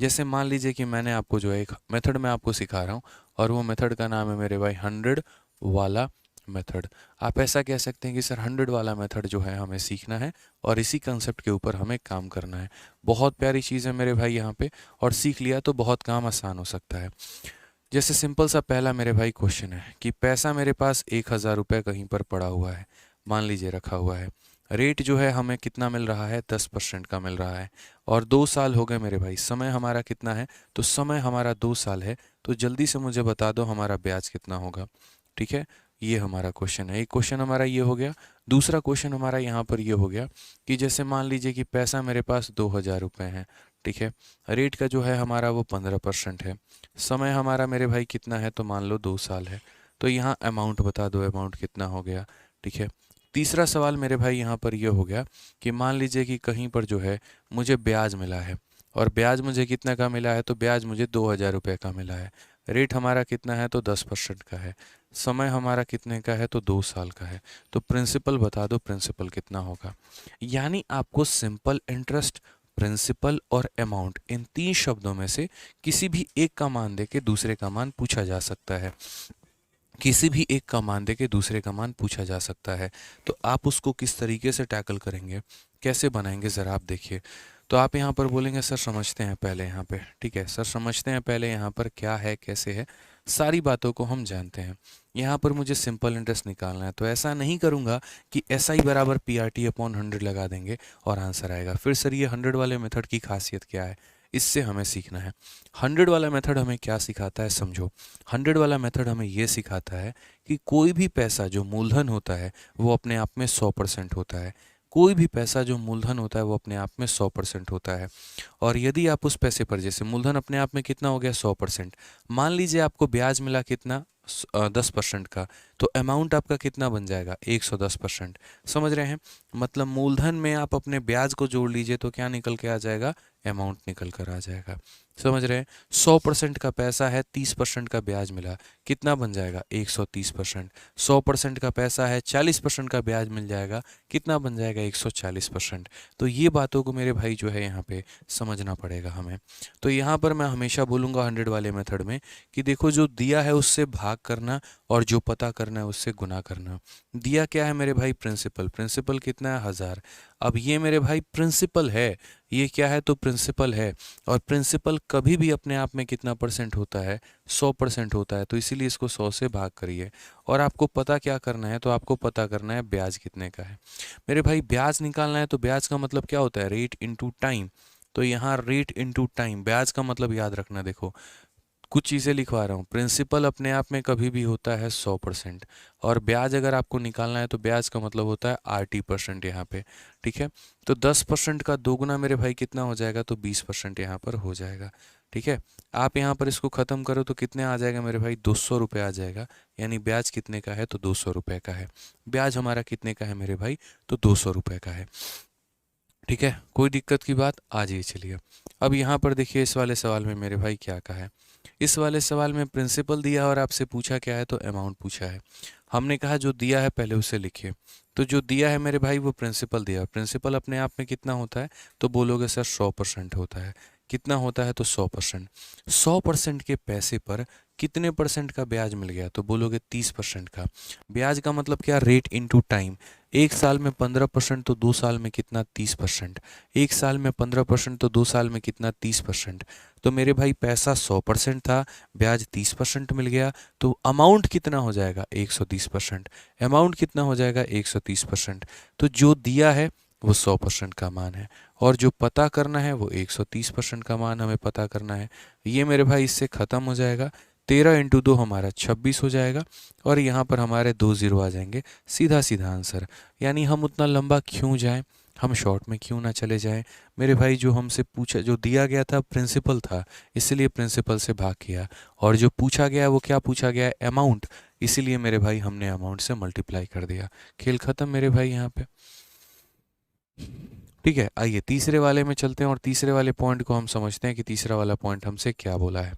जैसे मान लीजिए कि मैंने आपको जो है एक मेथड मैं आपको सिखा रहा हूँ और वो मेथड का नाम है मेरे भाई 100 वाला मेथड। आप ऐसा कह सकते हैं कि सर 100 वाला मेथड जो है हमें सीखना है और इसी कंसेप्ट के ऊपर हमें काम करना है। बहुत प्यारी चीज़ है मेरे भाई यहाँ पे, और सीख लिया तो बहुत काम आसान हो सकता है। जैसे सिंपल सा पहला मेरे भाई क्वेश्चन है कि पैसा मेरे पास 1000 रुपये कहीं पर पड़ा हुआ है, मान लीजिए रखा हुआ है। रेट जो है हमें कितना मिल रहा है, 10% का मिल रहा है, और 2 साल हो गए मेरे भाई। समय हमारा कितना है, तो समय हमारा 2 साल है। तो जल्दी से मुझे बता दो हमारा ब्याज कितना होगा। ठीक है, ये हमारा क्वेश्चन है। एक क्वेश्चन हमारा ये हो गया। दूसरा क्वेश्चन हमारा यहाँ पर ये हो गया कि जैसे मान लीजिए कि पैसा मेरे पास 2000 रुपये है। ठीक है, रेट का जो है हमारा वो 15% है। समय हमारा मेरे भाई कितना है, तो मान लो 2 साल है। तो यहाँ अमाउंट बता दो, अमाउंट कितना हो गया। ठीक है, तीसरा सवाल मेरे भाई यहाँ पर ये हो गया कि मान लीजिए कि कहीं पर जो है मुझे ब्याज मिला है, और ब्याज मुझे कितना का मिला है, तो ब्याज मुझे 2000 रुपये का मिला है। रेट हमारा कितना है, तो 10% का है। समय हमारा कितने का है, तो 2 साल का है। तो प्रिंसिपल बता दो, प्रिंसिपल कितना होगा। यानी आपको सिंपल इंटरेस्ट, प्रिंसिपल और अमाउंट, इन 3 शब्दों में से किसी भी एक का मान दे के दूसरे का मान पूछा जा सकता है। किसी भी एक का मान दे के दूसरे का मान पूछा जा सकता है। तो आप उसको किस तरीके से टैकल करेंगे, कैसे बनाएंगे, ज़रा आप देखिए। तो आप यहाँ पर बोलेंगे सर समझते हैं पहले यहाँ पे। ठीक है सर, समझते हैं पहले यहाँ पर क्या है, कैसे है, सारी बातों को हम जानते हैं। यहाँ पर मुझे सिंपल इंटरेस्ट निकालना है, तो ऐसा नहीं करूँगा कि एस आई बराबर PRT/100 लगा देंगे और आंसर आएगा। फिर सर ये 100 वाले मेथड की खासियत क्या है, इससे हमें सीखना है। 100 वाला मेथड हमें क्या सिखाता है, समझो। 100 वाला मेथड हमें ये सिखाता है कि कोई भी पैसा जो मूलधन होता है वो अपने आप में 100% होता है। कोई भी पैसा जो मूलधन होता है वो अपने आप में 100% होता है। और यदि आप उस पैसे पर, जैसे मूलधन अपने आप में कितना हो गया, 100%, मान लीजिए आपको ब्याज मिला कितना, 10% का, तो अमाउंट आपका कितना बन जाएगा, 110%। समझ रहे हैं, मतलब मूलधन में आप अपने ब्याज को जोड़ लीजिए तो क्या निकल के आ जाएगा, अमाउंट निकल कर आ जाएगा। समझ रहे हैं, 100% का पैसा है, 30% का ब्याज मिला, कितना बन जाएगा, 130%। 100% का पैसा है, 40% का ब्याज मिल जाएगा, कितना बन जाएगा, 140%। तो ये बातों को मेरे भाई जो है यहाँ पे समझना पड़ेगा हमें। तो यहाँ पर मैं हमेशा बोलूँगा 100 वाले मेथड में कि देखो, जो दिया है उससे भाग करना और जो पता करना है उससे गुना करना। दिया क्या है मेरे भाई, प्रिंसिपल। प्रिंसिपल कितना है, 1000। अब ये मेरे भाई प्रिंसिपल है, ये क्या है, तो प्रिंसिपल है। और प्रिंसिपल कभी भी अपने आप में कितना परसेंट होता है, 100% होता है। तो इसीलिए इसको 100 से भाग करिए। और आपको पता क्या करना है, तो आपको पता करना है ब्याज कितने का है। मेरे भाई ब्याज निकालना है, तो ब्याज का मतलब क्या होता है, रेट इनटू टाइम। तो यहाँ रेट इनटू टाइम, ब्याज का मतलब याद रखना। देखो, कुछ चीज़ें लिखवा रहा हूँ। प्रिंसिपल अपने आप में कभी भी होता है 100%, और ब्याज अगर आपको निकालना है तो ब्याज का मतलब होता है RT% यहाँ पे। ठीक है, तो 10% का दोगुना मेरे भाई कितना हो जाएगा, तो 20% यहाँ पर हो जाएगा। ठीक है, आप यहाँ पर इसको ख़त्म करो तो कितने आ जाएगा मेरे भाई, 200 रुपये आ जाएगा। यानी ब्याज कितने का है, तो 200 रुपये का है। ब्याज हमारा कितने का है मेरे भाई, तो 200 रुपये का है। ठीक है, कोई दिक्कत की बात, आ जाइए चलिए। अब यहाँ पर देखिए, इस वाले सवाल में मेरे भाई क्या कहा है। इस वाले सवाल में प्रिंसिपल दिया और आपसे पूछा क्या है, तो अमाउंट पूछा है। हमने कहा जो दिया है पहले उसे लिखिए। तो जो दिया है मेरे भाई वो प्रिंसिपल दिया। प्रिंसिपल अपने आप में कितना होता है, तो बोलोगे सर 100% होता है। कितना होता है, तो 100%। 100% के पैसे पर कितने परसेंट का ब्याज मिल गया, तो बोलोगे 30% का। ब्याज का मतलब क्या, रेट इनटू टाइम। एक साल में 15% तो 2 साल में कितना, 30%। एक साल में 15% तो 2 साल में कितना, 30%। तो मेरे भाई पैसा 100% था, ब्याज 30% मिल गया, तो अमाउंट कितना हो जाएगा, 130%। अमाउंट कितना हो जाएगा, 130%। तो जो दिया है वो 100% का मान है, और जो पता करना है वो 130% का मान हमें पता करना है। ये मेरे भाई इससे ख़त्म हो जाएगा। 13 × 2 हमारा 26 हो जाएगा, और यहाँ पर हमारे 2 ज़ीरो आ जाएंगे। सीधा सीधा आंसर। यानी हम उतना लंबा क्यों जाएं, हम शॉर्ट में क्यों ना चले जाएं। मेरे भाई जो हमसे पूछा, जो दिया गया था प्रिंसिपल था, इसलिए प्रिंसिपल से भाग किया। और जो पूछा गया वो क्या पूछा गया है, अमाउंट, इसीलिए मेरे भाई हमने अमाउंट से मल्टीप्लाई कर दिया। खेल खत्म मेरे भाई यहाँ पे। ठीक है, आइए तीसरे वाले में चलते हैं और तीसरे वाले पॉइंट को हम समझते हैं कि तीसरा वाला पॉइंट हमसे क्या बोला है।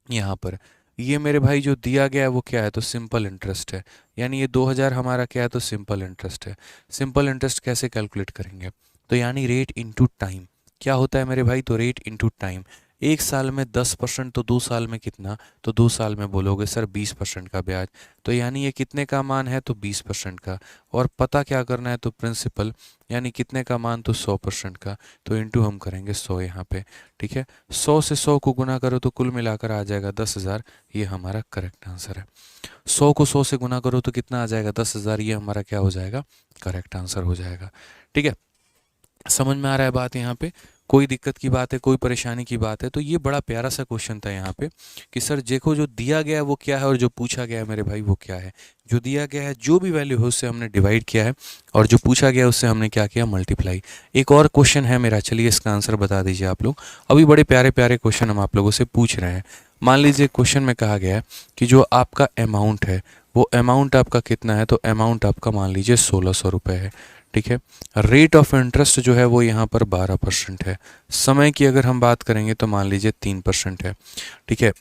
यहाँ पर ये मेरे भाई जो दिया गया है वो क्या है, तो सिंपल इंटरेस्ट है। यानी ये 2000 हमारा क्या है, तो सिंपल इंटरेस्ट है। सिंपल इंटरेस्ट कैसे कैलकुलेट करेंगे, तो यानी रेट इनटू टाइम। क्या होता है मेरे भाई, तो रेट इनटू टाइम। एक साल में 10% तो 2 साल में कितना, तो 2 साल में बोलोगे सर 20% का ब्याज। तो यानी ये कितने का मान है, तो 20% का। और पता क्या करना है, तो प्रिंसिपल यानी कितने का मान, तो 100% का। तो इंटू हम करेंगे 100 यहाँ पे। ठीक है, 100 से 100 को गुना करो तो कुल मिलाकर आ जाएगा 10,000। ये हमारा करेक्ट आंसर है। 100 को 100 से गुना करो तो कितना आ जाएगा, 10,000। ये हमारा क्या हो जाएगा, करेक्ट आंसर हो जाएगा। ठीक है, समझ में आ रहा है बात यहाँ पे? कोई दिक्कत की बात है, कोई परेशानी की बात है? तो ये बड़ा प्यारा सा क्वेश्चन था यहाँ पे कि सर देखो जो दिया गया है वो क्या है और जो पूछा गया है मेरे भाई वो क्या है। जो दिया गया है जो भी वैल्यू है उससे हमने डिवाइड किया है, और जो पूछा गया है उससे हमने क्या किया, मल्टीप्लाई। एक और क्वेश्चन है मेरा, चलिए इसका आंसर बता दीजिए आप लोग। अभी बड़े प्यारे प्यारे क्वेश्चन हम आप लोगों से पूछ रहे हैं। मान लीजिए क्वेश्चन में कहा गया है कि जो आपका अमाउंट है वो अमाउंट आपका कितना है, तो अमाउंट आपका मान लीजिए 1600 रुपये है। ठीक है, रेट ऑफ इंटरेस्ट जो है वो यहाँ पर 12% है। समय की अगर हम बात करेंगे तो मान लीजिए 3% है। ठीक है,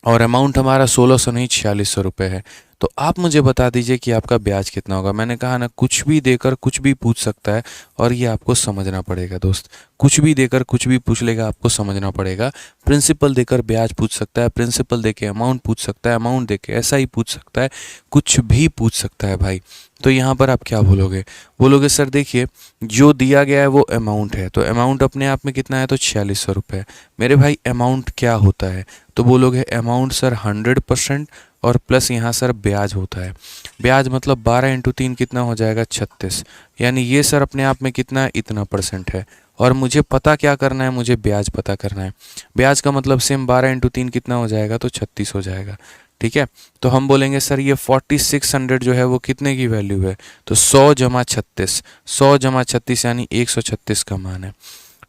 और अमाउंट हमारा 1600 नहीं 4600 रुपये है। तो आप मुझे बता दीजिए कि आपका ब्याज कितना होगा। मैंने कहा ना, कुछ भी देकर कुछ भी पूछ सकता है, और ये आपको समझना पड़ेगा दोस्त। कुछ भी देकर कुछ भी पूछ लेगा, आपको समझना पड़ेगा। प्रिंसिपल देकर ब्याज पूछ सकता है, प्रिंसिपल देके अमाउंट पूछ सकता है, अमाउंट देके ऐसा ही पूछ सकता है, कुछ भी पूछ सकता है भाई। तो यहाँ पर आप क्या बोलोगे, बोलोगे सर देखिए जो दिया गया है वो अमाउंट है, तो अमाउंट अपने आप में कितना है, तो 4600 रुपये। मेरे भाई अमाउंट क्या होता है, तो बोलोगे अमाउंट सर 100% और प्लस यहाँ सर ब्याज होता है। ब्याज मतलब 12 इंटू 3 कितना हो जाएगा, 36। यानी ये सर अपने आप में कितना है, इतना परसेंट है। और मुझे पता क्या करना है, मुझे ब्याज पता करना है। ब्याज का मतलब सेम 12 इंटू 3 कितना हो जाएगा, तो 36 हो जाएगा। ठीक है, तो हम बोलेंगे सर ये 4600 जो है वो कितने की वैल्यू है, तो 100 जमा 36। 100 जमा 36 यानी 136 का मान है।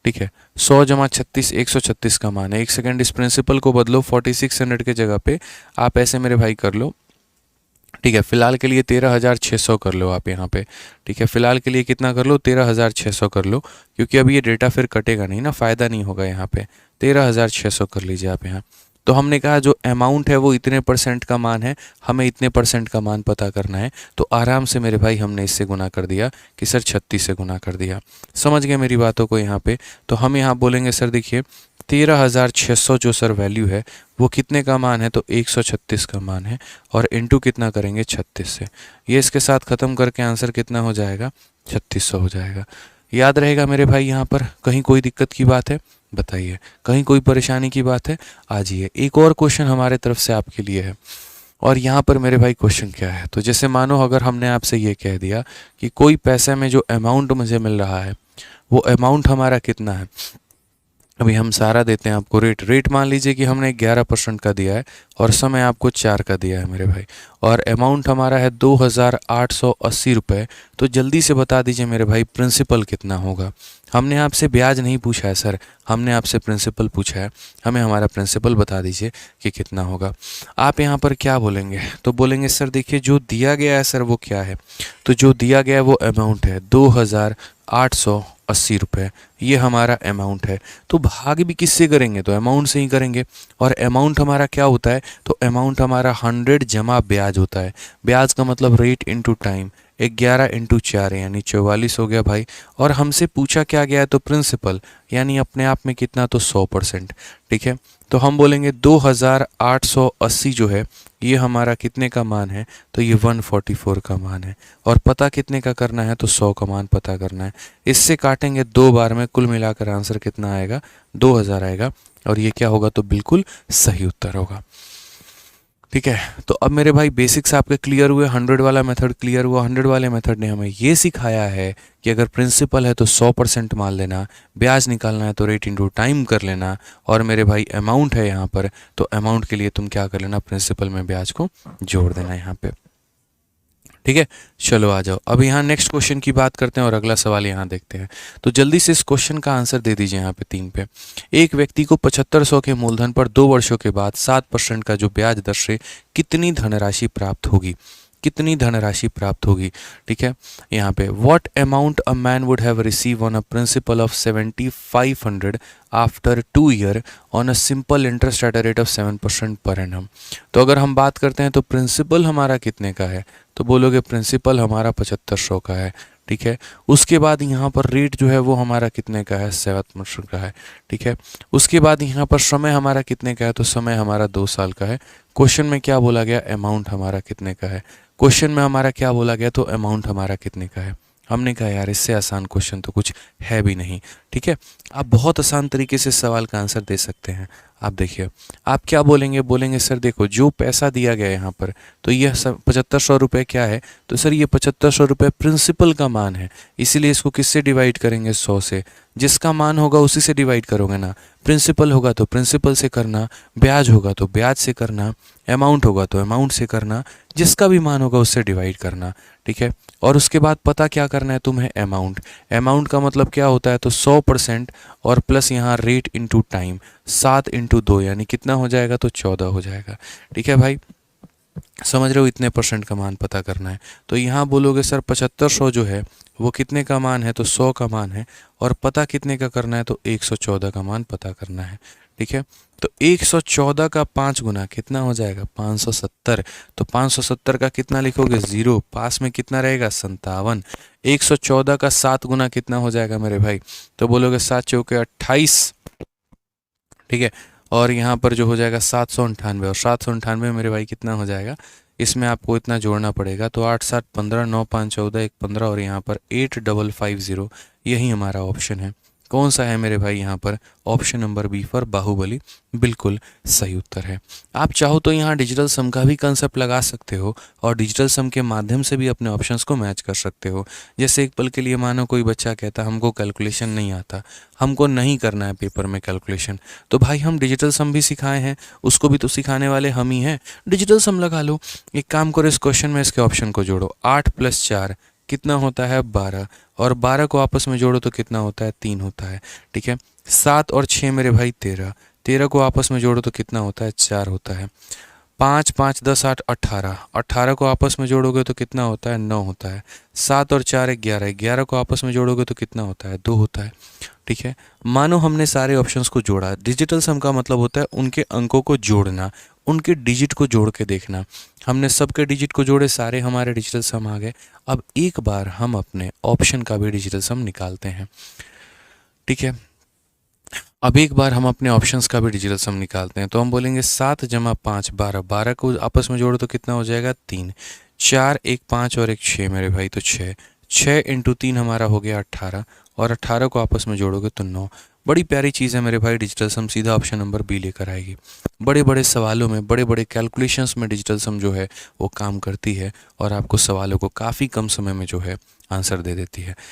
ठीक है, 100 जमा 36 136 का मान है। एक सेकंड, इस प्रिंसिपल को बदलो, 4600 के जगह पे आप ऐसे मेरे भाई कर लो। ठीक है, फिलहाल के लिए 13,600 कर लो आप यहाँ पे। ठीक है, फिलहाल के लिए कितना कर लो, 13,600 कर लो, क्योंकि अभी ये डेटा फिर कटेगा नहीं ना, फ़ायदा नहीं होगा यहाँ पे। 13,600 कर लीजिए आप यहाँ। तो हमने कहा जो अमाउंट है वो इतने परसेंट का मान है, हमें इतने परसेंट का मान पता करना है। तो आराम से मेरे भाई हमने इससे गुना कर दिया कि सर 36 से गुना कर दिया। समझ गए मेरी बातों को यहाँ पे? तो हम यहाँ बोलेंगे सर देखिए 13,600 जो सर वैल्यू है वो कितने का मान है, तो 136 का मान है, और इंटू कितना करेंगे, 36 से। ये इसके साथ ख़त्म करके आंसर कितना हो जाएगा, 3600 हो जाएगा। याद रहेगा मेरे भाई यहाँ पर? कहीं कोई दिक्कत की बात है बताइए, कहीं कोई परेशानी की बात है? आ जाइए, एक और क्वेश्चन हमारे तरफ से आपके लिए है। और यहाँ पर मेरे भाई क्वेश्चन क्या है, तो जैसे मानो अगर हमने आपसे ये कह दिया कि कोई पैसे में जो अमाउंट मुझे मिल रहा है वो अमाउंट हमारा कितना है। अभी हम सारा देते हैं आपको रेट मान लीजिए कि हमने 11% का दिया है, और समय आपको 4 का दिया है मेरे भाई, और अमाउंट हमारा है 2,880 रुपये। तो जल्दी से बता दीजिए मेरे भाई प्रिंसिपल कितना होगा। हमने आपसे ब्याज नहीं पूछा है सर, हमने आपसे प्रिंसिपल पूछा है। हमें हमारा प्रिंसिपल बता दीजिए कि कितना होगा। आप यहाँ पर क्या बोलेंगे, तो बोलेंगे सर देखिए जो दिया गया है सर वो क्या है, तो जो दिया गया है वो अमाउंट है 2,880 रुपये। ये हमारा अमाउंट है। तो भाग भी किससे करेंगे, तो अमाउंट से ही करेंगे। और अमाउंट हमारा क्या होता है, तो अमाउंट हमारा 100 जमा ब्याज होता है। ब्याज का मतलब रेट इंटू टाइम। 11 इंटू 4 यानी 44 हो गया भाई। और हमसे पूछा क्या गया है, तो प्रिंसिपल यानी अपने आप में कितना, तो 100%। ठीक है, तो हम बोलेंगे 2,880 जो है ये हमारा कितने का मान है, तो ये 144 का मान है। और पता कितने का करना है, तो 100 का मान पता करना है। इससे काटेंगे 2 बार में, कुल मिलाकर आंसर कितना आएगा, 2000 आएगा। और ये क्या होगा, तो बिल्कुल सही उत्तर होगा। ठीक है, तो अब मेरे भाई बेसिक्स आपके क्लियर हुए, 100 वाला मेथड क्लियर हुआ। 100 वाले मेथड ने हमें ये सिखाया है कि अगर प्रिंसिपल है तो 100% मान लेना, ब्याज निकालना है तो रेट इंटू टाइम कर लेना, और मेरे भाई अमाउंट है यहाँ पर तो अमाउंट के लिए तुम क्या कर लेना, प्रिंसिपल में ब्याज को जोड़ देना यहाँ पे। ठीक है, चलो आ जाओ अब यहाँ नेक्स्ट क्वेश्चन की बात करते हैं और अगला सवाल यहाँ देखते हैं। तो जल्दी से इस क्वेश्चन का आंसर दे दीजिए यहाँ पे 3 पे। एक व्यक्ति को 7500 के मूलधन पर 2 वर्षों के बाद 7% का जो ब्याज दर से कितनी धनराशि प्राप्त होगी, कितनी धनराशि प्राप्त होगी। ठीक है, यहाँ पे what amount a man would have receive on a principle of 7500 after 2 year on a simple interest at a rate of 7% per annum. तो अगर हम बात करते हैं तो प्रिंसिपल हमारा कितने का है, तो बोलोगे प्रिंसिपल हमारा 7500 का है। ठीक है। उसके बाद यहाँ पर रेट जो है वो हमारा कितने का है, 7% का है, ठीक है। उसके बाद यहाँ पर समय हमारा कितने का है, तो समय हमारा 2 साल का है। क्वेश्चन में क्या बोला गया, अमाउंट हमारा कितने का है। क्वेश्चन में हमारा क्या बोला गया, तो अमाउंट हमारा कितने का है। हमने कहा यार इससे आसान क्वेश्चन तो कुछ है भी नहीं, ठीक है। आप बहुत आसान तरीके से सवाल का आंसर दे सकते हैं। आप देखिए, आप क्या बोलेंगे, बोलेंगे सर देखो जो पैसा दिया गया यहाँ पर, तो यह 7500 रुपये क्या है, तो सर ये 7500 रुपये प्रिंसिपल का मान है, इसीलिए इसको किससे डिवाइड करेंगे, 100 से। जिसका मान होगा उसी से डिवाइड करोगे ना। प्रिंसिपल होगा तो प्रिंसिपल से करना, ब्याज होगा तो ब्याज से करना, अमाउंट होगा तो अमाउंट से करना, जिसका भी मान होगा उससे डिवाइड करना, ठीक है। और उसके बाद पता क्या करना है तुम्हें, अमाउंट। अमाउंट का मतलब क्या होता है, तो 100% और प्लस यहाँ रेट इंटू टाइम, 7 इंटू 2 यानी कितना हो जाएगा, तो 14 हो जाएगा, ठीक है भाई। समझ रहे हो, इतने परसेंट का मान पता करना है। तो यहाँ बोलोगे सर 7500 जो है वो कितने का मान है, तो 100 का मान है, और पता कितने का करना है, तो 114 का मान पता करना है, ठीक है। तो 114 का 5 गुना कितना हो जाएगा, 570। तो 570 का कितना लिखोगे, 0, पास में कितना रहेगा, 57। 114 का 7 गुना कितना हो जाएगा मेरे भाई, तो बोलोगे 7 चौके 28, ठीक है। और यहाँ पर जो हो जाएगा 798, और 798 मेरे भाई कितना हो जाएगा, इसमें आपको इतना जोड़ना पड़ेगा, तो 8 7 15, 9 5 14, 1 15, और यहाँ पर 8550, यही हमारा ऑप्शन है। कौन सा है मेरे भाई यहाँ पर, option number B for Baahubali, बिल्कुल सही उत्तर है। आप चाहो तो यहाँ डिजिटल सम का भी कंसेप्ट लगा सकते हो, और डिजिटल सम के माध्यम से भी अपने ऑप्शंस को मैच कर सकते हो। जैसे एक पल के लिए मानो कोई बच्चा कहता हमको कैलकुलेशन नहीं आता, हमको नहीं करना है पेपर में कैलकुलेशन, तो भाई हम डिजिटल सम भी सिखाए हैं, उसको भी तो सिखाने वाले हम ही हैं, डिजिटल सम लगा लो। एक काम करो, इस क्वेश्चन में इसके ऑप्शन को जोड़ो, 8 + 4 कितना होता है, 12, और 12 को आपस में जोड़ो तो कितना होता है, 3 होता है, ठीक है। 7 और 6 मेरे भाई 13, 13 को आपस में जोड़ो तो कितना होता है, 4 होता है। 5 5 10 8 18, 18 को आपस में जोड़ोगे तो कितना होता है, 9 होता है। 7 और 4 11, 11 को आपस में जोड़ोगे तो कितना होता है, 2 होता है, ठीक है। मानो हमने सारे ऑप्शंस को जोड़ा, डिजिटल सम का मतलब होता है उनके अंकों को जोड़ना, उनके डिजिट को जोड़ के देखना। हमने सबके डिजिट को जोड़े, सारे हमारे डिजिटल सम आ गए। अब एक बार हम अपने ऑप्शन का भी डिजिटल सम निकालते हैं, ठीक है। अब एक बार हम अपने ऑप्शंस का भी डिजिटल सम निकालते हैं, तो हम बोलेंगे 7 + 5 12, 12 को आपस में जोड़ो तो कितना हो जाएगा, 3, 4 1 5 और 1 6 मेरे भाई, तो 6, 6 इंटू 3 हमारा हो गया 18, और 18 को आपस में जोड़ोगे तो 9। बड़ी प्यारी चीज़ है मेरे भाई, डिजिटल सम सीधा ऑप्शन नंबर बी लेकर आएगी। बड़े बड़े सवालों में, बड़े बड़े कैलकुलेशंस में डिजिटल सम जो है वो काम करती है, और आपको सवालों को काफ़ी कम समय में जो है आंसर दे देती है।